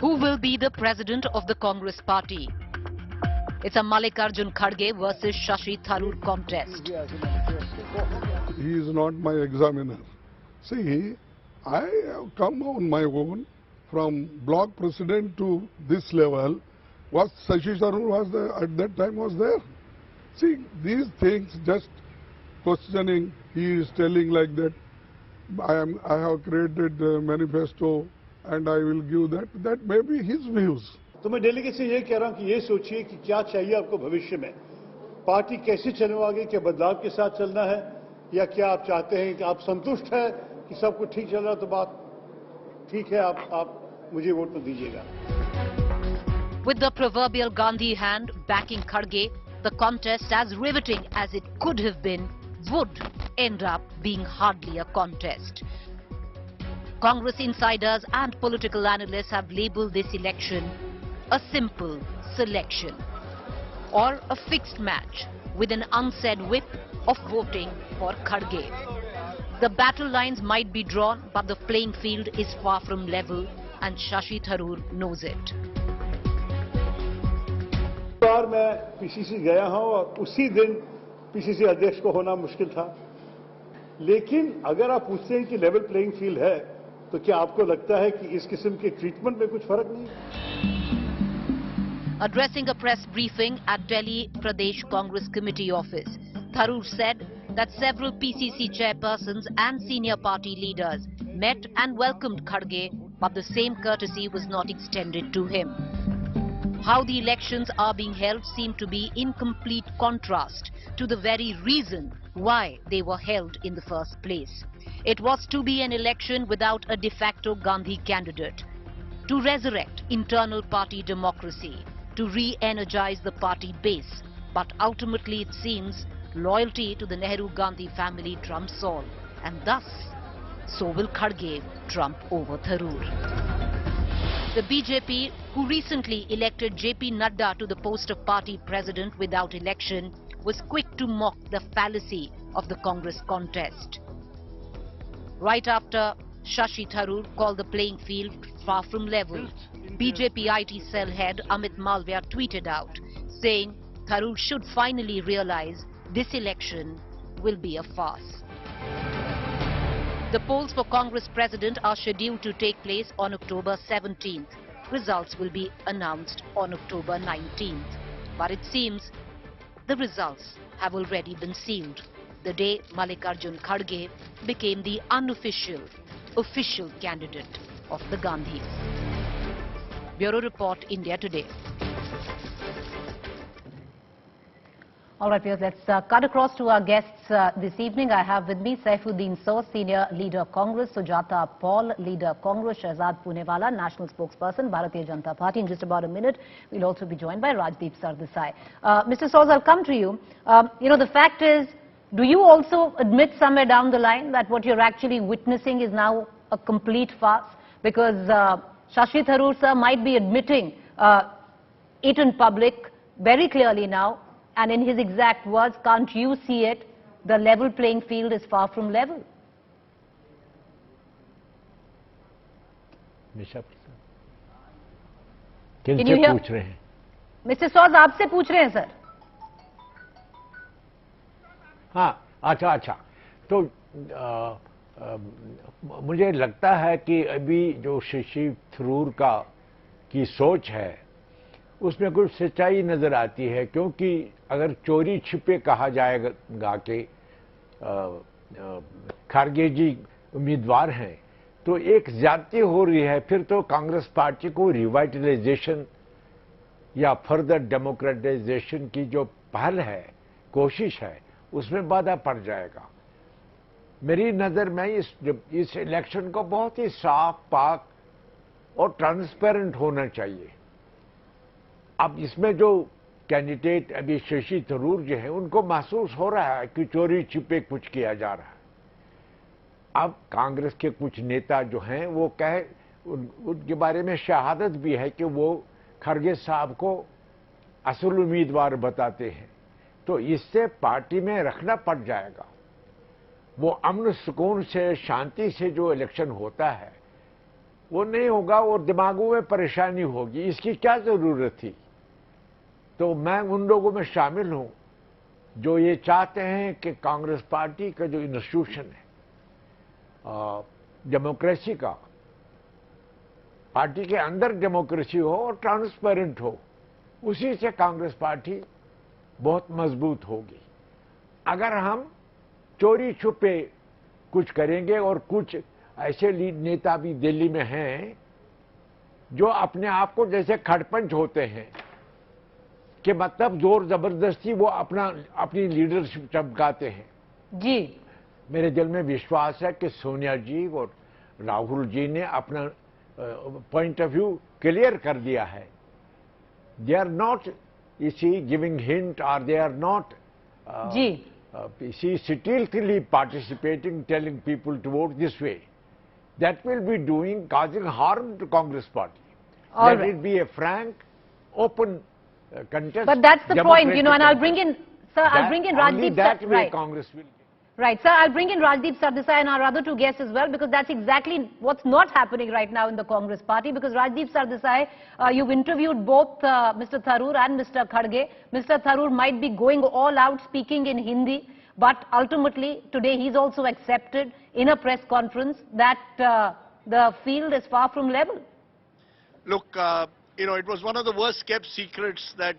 Who will be the president of the Congress party? It's a Mallikarjun Kharge versus Shashi Tharoor contest. He is not my examiner. See, I have come on my own from block president to this level. Was Shashi Tharoor was there, at that time was there? See, these things just questioning, he is telling like that, I have created a manifesto and I will give that may be his views. तो मैं delegate से ये कह रहा हूं कि ये सोचिए कि क्या चाहिए आपको भविष्य में, पार्टी कैसे चलवाओगे, क्या बदलाव के साथ चलना है या क्या आप चाहते हैं कि आप संतुष्ट हैं कि सब कुछ ठीक चल रहा तो बात ठीक है, आप मुझे वोट तो दीजिएगा. With the proverbial Gandhi hand backing Kharge, the contest, as riveting as it could have been, would end up being hardly a contest. Congress insiders and political analysts have labelled this election a simple selection or a fixed match with an unsaid whip of voting for Kharge. The battle lines might be drawn, but the playing field is far from level and Shashi Tharoor knows it. बार मैं PCC गया हूं और उसी दिन PCC अध्यक्ष को होना मुश्किल था, लेकिन अगर आप पूछते हैं कि लेवल प्लेइंग फील्ड है तो क्या आपको लगता है कि इस किस्म के ट्रीटमेंट में कुछ फर्क नहीं है? Addressing a press briefing at Delhi Pradesh Congress Committee office, Tharoor said that several PCC chairpersons and senior party leaders met and welcomed Kharge, but the same courtesy was not extended to him. How the elections are being held seem to be in complete contrast to the very reason why they were held in the first place. It was to be an election without a de facto Gandhi candidate, to resurrect internal party democracy, to re-energize the party base. But ultimately it seems loyalty to the Nehru-Gandhi family trumps all, and thus so will Kharge trump over Tharoor. The BJP, who recently elected JP Nadda to the post of party president without election, was quick to mock the fallacy of the Congress contest. Right after Shashi Tharoor called the playing field far from level, BJP IT cell head Amit Malviya tweeted out, saying Tharoor should finally realize this election will be a farce. The polls for Congress president are scheduled to take place on October 17th. Results will be announced on October 19th. But it seems the results have already been sealed the day Mallikarjun Kharge became the unofficial, official candidate of the Gandhis. Bureau Report, India Today. All right, viewers, let's cut across to our guests this evening. I have with me Saifuddin Soor, Senior Leader Congress, Sujata Paul, Leader Congress, Shahzad Poonewala, National Spokesperson, Bharatiya Janata Party. In just about a minute, we'll also be joined by Rajdeep Sardesai. Mr. Soor, I'll come to you. The fact is, do you also admit somewhere down the line that what you're actually witnessing is now a complete farce? Because Shashi Tharoor, sir, might be admitting it in public very clearly now. And in his exact words, can't you see it? The level playing field is far from level. किनसे पूछ रहे हैं? Mr. Soor, आपसे पूछ रहे हैं sir. हाँ, अच्छा. तो मुझे लगता है कि अभी जो शशि थरूर की सोच है, उसमें कुछ सच्चाई नजर आती है, क्योंकि अगर चोरी छिपे कहा जाएगा कि खारगे जी उम्मीदवार हैं, तो एक ज्यादती हो रही है. फिर तो कांग्रेस पार्टी को रिवाइटलाइजेशन या फर्दर डेमोक्रेटाइजेशन की जो पहल है, कोशिश है, उसमें बाधा पड़ जाएगा. मेरी नजर में इस इलेक्शन को बहुत ही साफ, पाक और ट्रांसपेरेंट होना चाहिए. अब इसमें जो कैंडिडेट अभी शशि थरूर जो है, उनको महसूस हो रहा है कि चोरी छिपे कुछ किया जा रहा है. अब कांग्रेस के कुछ नेता जो हैं, वो उनके बारे में शहादत भी है कि वो खरगे साहब को असल उम्मीदवार बताते हैं. तो इससे पार्टी में रखना पड़ जाएगा. वो अमन सुकून से, शांति से जो इलेक्शन होता है, वो नहीं होगा और दिमागों में परेशानी होगी। इसकी क्या जरूरत थी? तो मैं उन लोगों में शामिल हूं जो ये चाहते हैं कि कांग्रेस पार्टी का जो इंस्टीट्यूशन है डेमोक्रेसी का, पार्टी के अंदर डेमोक्रेसी हो और ट्रांसपेरेंट हो, उसी से कांग्रेस पार्टी बहुत मजबूत होगी। अगर हम चोरी छुपे कुछ करेंगे, और कुछ ऐसे नेता भी दिल्ली में हैं जो अपने आप को जैसे खड़पंच होते हैं कि मतलब जोर जबरदस्ती वो अपनी लीडरशिप चमकाते हैं। जी, मेरे दिल में विश्वास है कि सोनिया जी और राहुल जी ने अपना पॉइंट ऑफ व्यू क्लियर कर दिया है। They are not giving hint, और they are not stealthily participating, telling people to vote this way. That will be causing harm to Congress party. Let it be a frank, open contest. But that's the point, and I'll bring in, sir, I'll bring in Rajdeep. That way Congress will. Right, sir, I'll bring in Rajdeep Sardesai and our other two guests as well, because that's exactly what's not happening right now in the Congress party. Because Rajdeep Sardesai, you've interviewed both Mr. Tharoor and Mr. Kharge. Mr. Tharoor might be going all out speaking in Hindi, but ultimately today he's also accepted in a press conference that the field is far from level. Look, it was one of the worst kept secrets that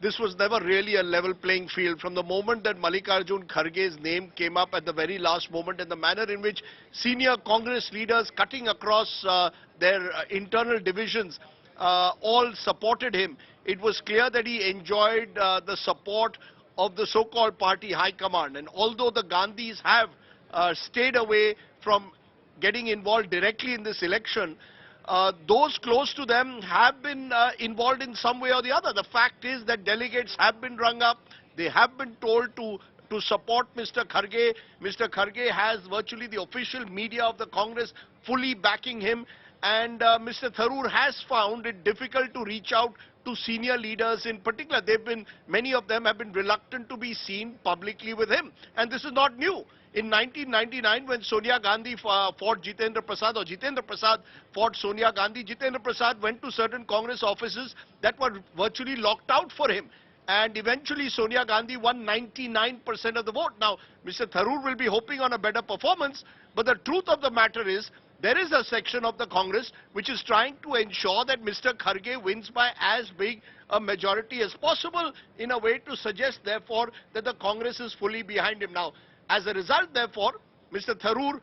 this was never really a level playing field. From the moment that Mallikarjun Kharge's name came up at the very last moment, and the manner in which senior Congress leaders cutting across their internal divisions all supported him, it was clear that he enjoyed the support of the so-called party high command. And although the Gandhis have stayed away from getting involved directly in this election, those close to them have been involved in some way or the other. The fact is that delegates have been rung up. They have been told to support Mr. Kharge. Mr. Kharge has virtually the official media of the Congress fully backing him. And Mr. Tharoor has found it difficult to reach out to senior leaders in particular. Many of them have been reluctant to be seen publicly with him. And this is not new. In 1999, when Sonia Gandhi fought Jitendra Prasad, or Jitendra Prasad fought Sonia Gandhi, Jitendra Prasad went to certain Congress offices that were virtually locked out for him. And eventually Sonia Gandhi won 99% of the vote. Now, Mr. Tharoor will be hoping on a better performance, but the truth of the matter is, there is a section of the Congress which is trying to ensure that Mr. Kharge wins by as big a majority as possible, in a way to suggest, therefore, that the Congress is fully behind him. Now, as a result, therefore, Mr. Tharoor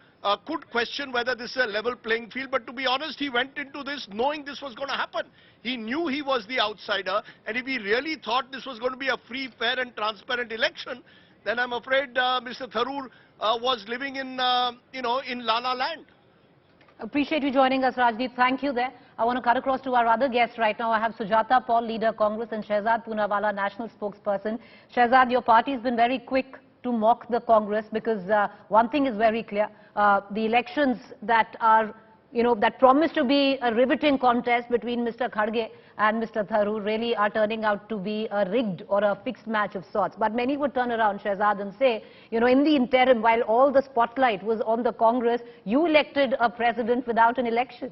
could question whether this is a level playing field, but to be honest, he went into this knowing this was going to happen. He knew he was the outsider, and if he really thought this was going to be a free, fair and transparent election, then I'm afraid Mr. Tharoor was living in, in La La Land. Appreciate you joining us, Rajdeep. Thank you there. I want to cut across to our other guests right now. I have Sujata Paul, Leader Congress, and Shehzad Poonawala, National Spokesperson. Shehzad, your party has been very quick to mock the Congress, because one thing is very clear. The elections that are, that promise to be a riveting contest between Mr. Kharge and Mr. Tharoor really are turning out to be a rigged or a fixed match of sorts. But many would turn around, Shehzad, and say, in the interim, while all the spotlight was on the Congress, you elected a president without an election.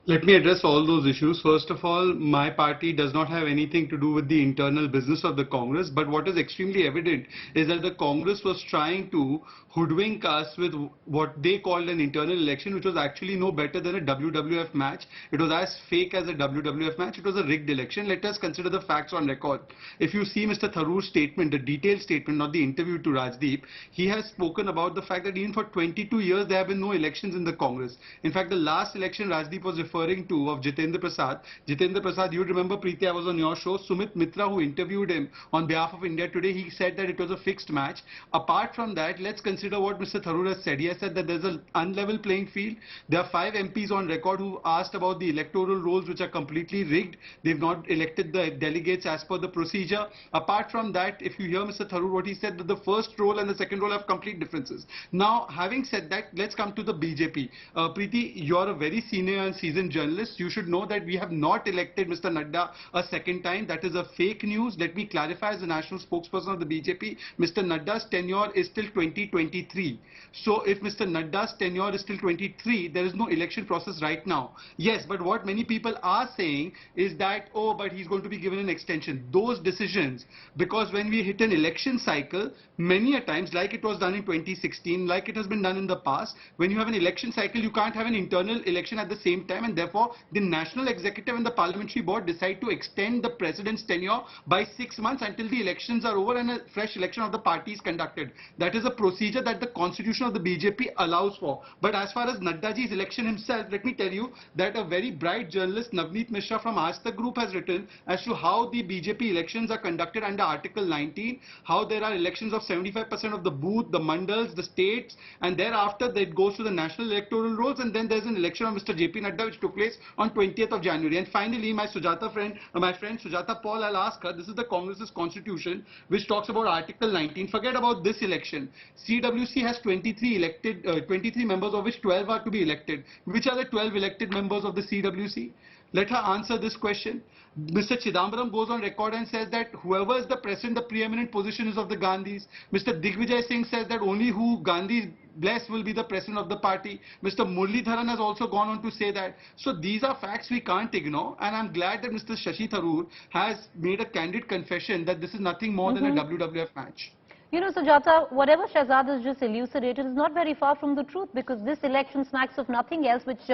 Let me address all those issues. First of all, my party does not have anything to do with the internal business of the Congress, but what is extremely evident is that the Congress was trying to hoodwink us with what they called an internal election, which was actually no better than a WWF match. It was as fake as a WWF match. It was a rigged election. Let us consider the facts on record. If you see Mr. Tharoor's statement, the detailed statement, not the interview to Rajdeep, he has spoken about the fact that even for 22 years there have been no elections in the Congress. In fact, the last election Rajdeep was referring to, of Jitendra Prasad, you remember, Preeti, I was on your show, Sumit Mitra, who interviewed him on behalf of India Today, he said that it was a fixed match. Apart from that, let's consider what Mr. Tharoor has said. He has said that there's an unlevel playing field. There are 5 MPs on record who asked about the electoral rolls, which are completely rigged. They've not elected the delegates as per the procedure. Apart from that, if you hear Mr. Tharoor, what he said, that the first roll and the second roll have complete differences. Now, having said that, let's come to the BJP. Preeti, you're a very senior and seasoned intelligent journalists, you should know that we have not elected Mr. Nadda a second time. That is a fake news. Let me clarify, as the national spokesperson of the BJP, Mr. Nadda's tenure is till 2023. So if Mr. Nadda's tenure is till 23, there is no election process right now. Yes, but what many people are saying is that, oh, but he's going to be given an extension. Those decisions, because when we hit an election cycle, many a times, like it was done in 2016, like it has been done in the past, when you have an election cycle, you can't have an internal election at the same time, and therefore the national executive and the parliamentary board decide to extend the president's tenure by 6 months until the elections are over and a fresh election of the party is conducted. That is a procedure that the constitution of the BJP allows for. But as far as Naddaji's election himself, let me tell you that a very bright journalist, Navneet Mishra from The Group, has written as to how the BJP elections are conducted under Article 19, how there are elections of 75% of the booth, the mandals, the states, and thereafter it goes to the national electoral rolls, and then there's an election of Mr. JP Nadda which took place on 20th of January. And finally, my friend Sujata Paul, I'll ask her, this is the Congress's constitution which talks about Article 19. Forget about this election. CWC has 23 members, of which 12 are to be elected. Which are the 12 elected members of the CWC? Let her answer this question. Mr. Chidambaram goes on record and says that whoever is the president, the preeminent position is of the Gandhis. Mr. Digvijay Singh says that only who Gandhi bless will be the president of the party. Mr. Muralidharan has also gone on to say that. So these are facts we can't ignore, and I'm glad that Mr. Shashi Tharoor has made a candid confession that this is nothing more than a WWF match. You know, Sujata, whatever Shehzad has just elucidated is not very far from the truth, because this election smacks of nothing else which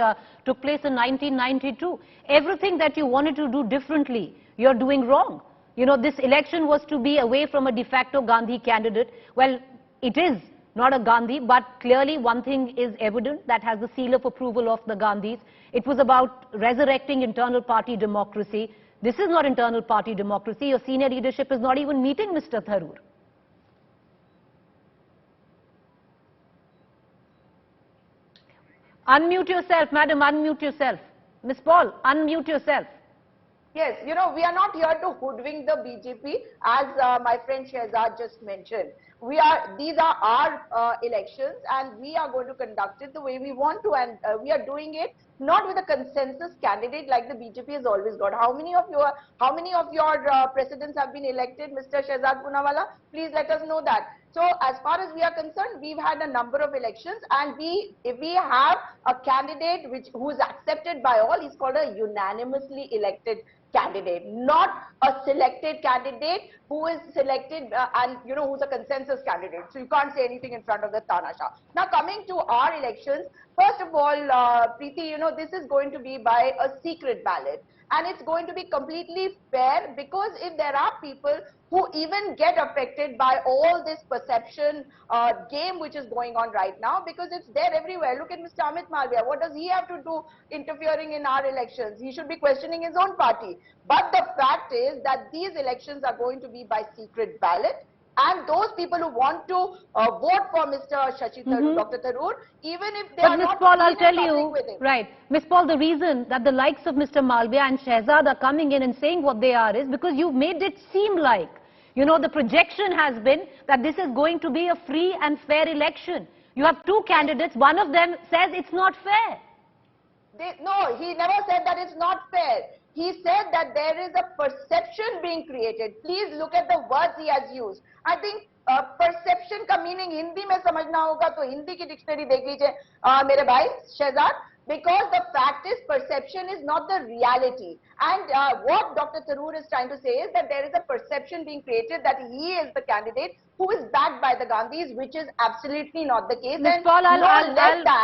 took place in 1992. Everything that you wanted to do differently, you're doing wrong. You know, this election was to be away from a de facto Gandhi candidate. Well, it is not a Gandhi, but clearly one thing is evident that has the seal of approval of the Gandhis. It was about resurrecting internal party democracy. This is not internal party democracy. Your senior leadership is not even meeting Mr. Tharoor. Unmute yourself, madam, unmute yourself. Ms. Paul, unmute yourself. Yes, you know, we are not here to hoodwink the BJP, as my friend Shehzad just mentioned. These are our elections, and we are going to conduct it the way we want to, and we are doing it not with a consensus candidate like the BJP has always got. How many of your presidents have been elected, Mr. Shehzad Poonawalla? Please let us know that. So as far as we are concerned, we've had a number of elections, and if we have a candidate who is accepted by all, he's called a unanimously elected candidate, not a selected candidate who is selected and you know who's a consensus candidate. So you can't say anything in front of the Tanasha. Now coming to our elections, first of all, Preeti, you know, this is going to be by a secret ballot, and it's going to be completely fair, because if there are people who even get affected by all this perception game which is going on right now, because it's there everywhere. Look at Mr. Amit Malviya. What does he have to do interfering in our elections? He should be questioning his own party. But the fact is that these elections are going to be by secret ballot, and those people who want to vote for Mr. Shashi Tharoor, Dr. Tharoor, even if they are not Paul, I'll tell you, with him. Right. Ms. Paul, the reason that the likes of Mr. Malviya and Shehzad are coming in and saying what they are is because you've made it seem like, you know, the projection has been that this is going to be a free and fair election. You have two candidates, one of them says it's not fair. No, he never said that it's not fair. He said that there is a perception being created. Please look at the words he has used. I think perception का meaning Hindi में समझना होगा तो हिंदी की dictionary देख लीजिए मेरे भाई Shahzad. Because the fact is, perception is not the reality. And what Dr. Tharoor is trying to say is that there is a perception being created that he is the candidate who is backed by the Gandhis, which is absolutely not the case. Ms. Paul,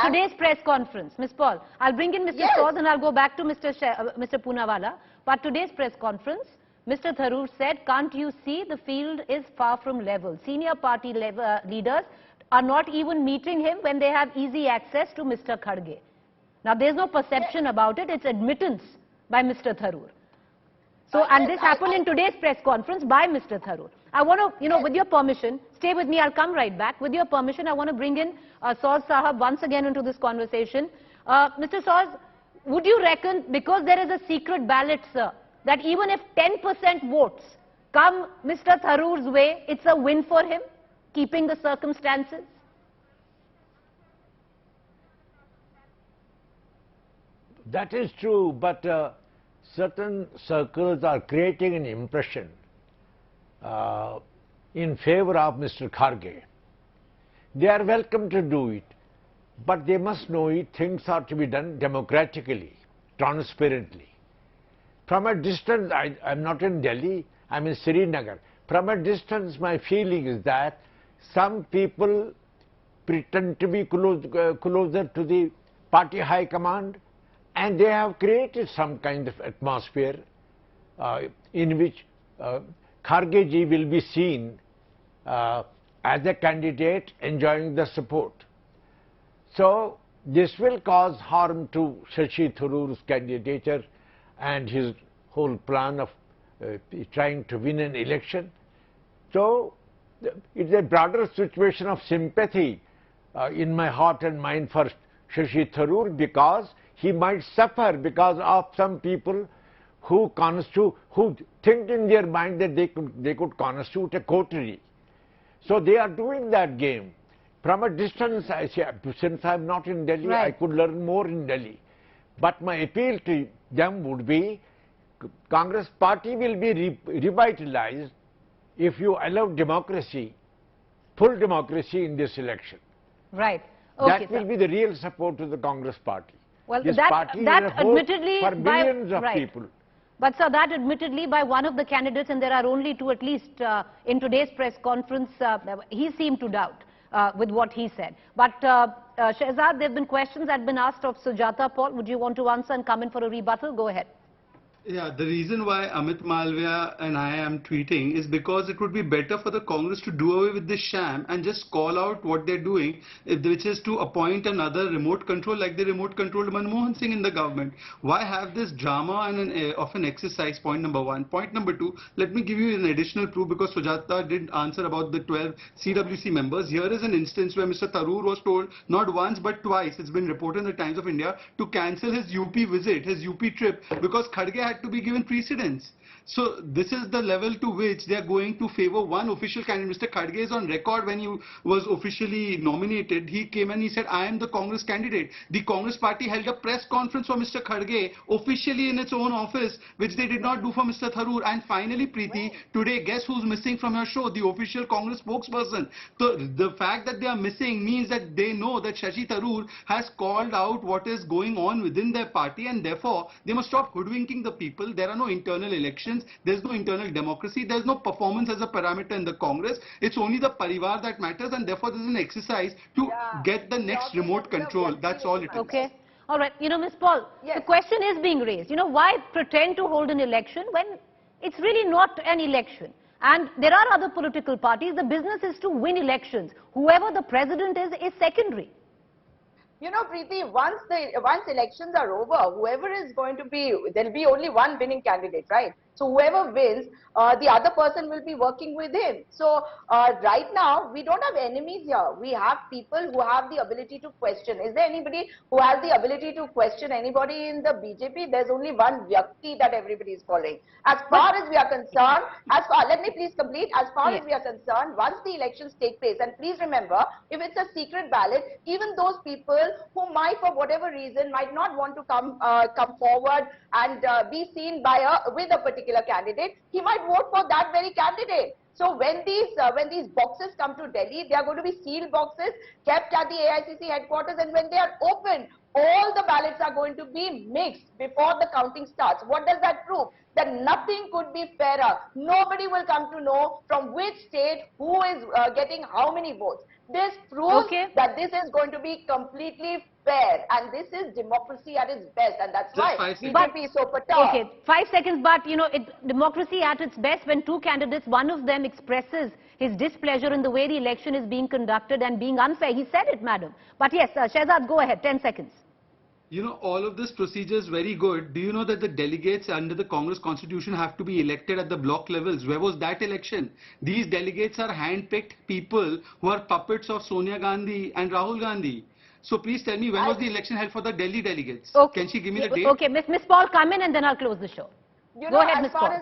today's press conference, Ms. Paul, I'll bring in Mr. Sauz and I'll go back to Mr. Poonawalla. But today's press conference, Mr. Tharoor said, can't you see the field is far from level? Senior party leaders are not even meeting him when they have easy access to Mr. Kharge. Now, there's no perception about it. It's admittance by Mr. Tharoor. So, and this happened in today's press conference by Mr. Tharoor. I want to, you know, with your permission, stay with me. I'll come right back. With your permission, I want to bring in Sauz Sahab once again into this conversation. Mr. Sauz, would you reckon, because there is a secret ballot, sir, that even if 10% votes come Mr. Tharoor's way, it's a win for him, keeping the circumstances? That is true, but certain circles are creating an impression in favor of Mr. Kharge. They are welcome to do it, but they must know it. Things are to be done democratically, transparently. From a distance, I'm not in Delhi, I'm in Srinagar. From a distance, my feeling is that some people pretend to be closer to the party high command, and they have created some kind of atmosphere in which Kharge ji will be seen as a candidate enjoying the support. So this will cause harm to Shashi Tharoor's candidature and his whole plan of trying to win an election. So it's a broader situation of sympathy in my heart and mind for Shashi Tharoor, because he might suffer because of some people who think in their mind that they could constitute a coterie. So they are doing that game. From a distance, I say, since I'm not in Delhi, right, I could learn more in Delhi. But my appeal to them would be, Congress party will be revitalized if you allow democracy, full democracy in this election. Right. Okay, that will be the real support to the Congress party. Well, this that party admittedly for millions of people. But sir, that admittedly by one of the candidates, and there are only two at least in today's press conference, he seemed to doubt with what he said. But Shehzad, there have been questions that have been asked of Sujata Paul. Would you want to answer and come in for a rebuttal? Go ahead. Yeah, the reason why Amit Malviya and I am tweeting is because it would be better for the Congress to do away with this sham and just call out what they're doing, which is to appoint another remote control like they remote controlled Manmohan Singh in the government. Why have this drama and of an exercise? Point number one. Point number two, let me give you an additional proof, because Sujata did answer about the 12 CWC members. Here is an instance where Mr. Tharoor was told not once but twice, it's been reported in the Times of India, to cancel his UP visit, his UP trip, because Kharge had to be given precedence. So this is the level to which they are going to favor one official candidate. Mr. Kharge is on record when he was officially nominated. He came and he said, I am the Congress candidate. The Congress party held a press conference for Mr. Kharge officially in its own office, which they did not do for Mr. Tharoor. And finally, Preeti, today, guess who's missing from your show? The official Congress spokesperson. So the fact that they are missing means that they know that Shashi Tharoor has called out what is going on within their party, and therefore they must stop hoodwinking the people. There are no internal elections. There's no internal democracy. There's no performance as a parameter in the Congress. It's only the parivar that matters, and therefore there's an exercise to get the next remote control. That's all it is. Okay. All right. You know, Ms. Paul, the question is being raised. You know, why pretend to hold an election when it's really not an election? And there are other political parties. The business is to win elections. Whoever the president is secondary. You know, Preeti, once elections are over, whoever is going to be, there'll be only one winning candidate, right? So whoever wins, the other person will be working with him. So right now, we don't have enemies here. We have people who have the ability to question. Is there anybody who has the ability to question anybody in the BJP? There's only one Vyakti that everybody is following. As far as we are concerned, let me please complete. As far as we are concerned, once the elections take place, and please remember, if it's a secret ballot, even those people who might, for whatever reason, might not want to come forward and be seen by with a particular candidate, he might vote for that very candidate. So when these boxes come to Delhi, they are going to be sealed boxes kept at the AICC headquarters, and when they are opened, all the ballots are going to be mixed before the counting starts. What does that prove? That nothing could be fairer. Nobody will come to know from which state who is getting how many votes. This proves that this is going to be completely fair, and this is democracy at its best, and that's why BJP is so perturbed. Okay, 5 seconds, but you know, democracy at its best when two candidates, one of them expresses his displeasure in the way the election is being conducted and being unfair. He said it, madam. But yes, Shehzad, go ahead, 10 seconds. You know, all of this procedure is very good. Do you know that the delegates under the Congress constitution have to be elected at the block levels? Where was that election? These delegates are hand-picked people who are puppets of Sonia Gandhi and Rahul Gandhi. So please tell me, when was the election held for the Delhi delegates? Okay. Can she give me the date? Okay, Miss Paul, come in and then I'll close the show. You Go know, ahead, Miss Paul.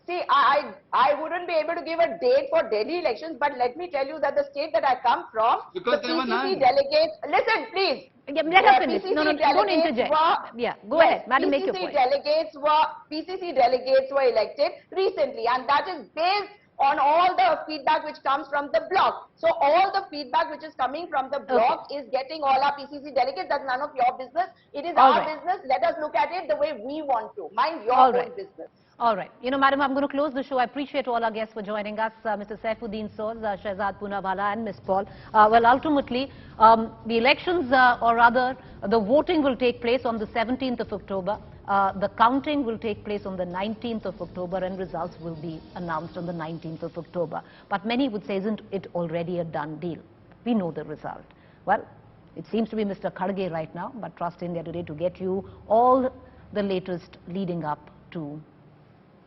See, I wouldn't be able to give a date for Delhi elections, but let me tell you that the state that I come from, Because the there were PCC none. delegates, listen please. Yeah, let her finish. PCC No, don't delegates interject. Yeah, go yes, ahead. Madam, make your point. PCC delegates were elected recently, and that is based on all the feedback which comes from the bloc. So all the feedback which is coming from the bloc is getting all our PCC delegates. That's none of your business. It is All our right. business. Let us look at it the way we want to. Mind your All own right. business. All right. You know, Madam, I'm going to close the show. I appreciate all our guests for joining us, Mr. Saifuddin Soz, Shehzad Poonawalla and Ms. Paul. Well, ultimately, the elections, or rather, the voting will take place on the 17th of October. The counting will take place on the 19th of October, and results will be announced on the 19th of October. But many would say, isn't it already a done deal? We know the result. Well, it seems to be Mr. Kharge right now, but trust India Today to get you all the latest leading up to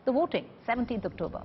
the voting, 17th October.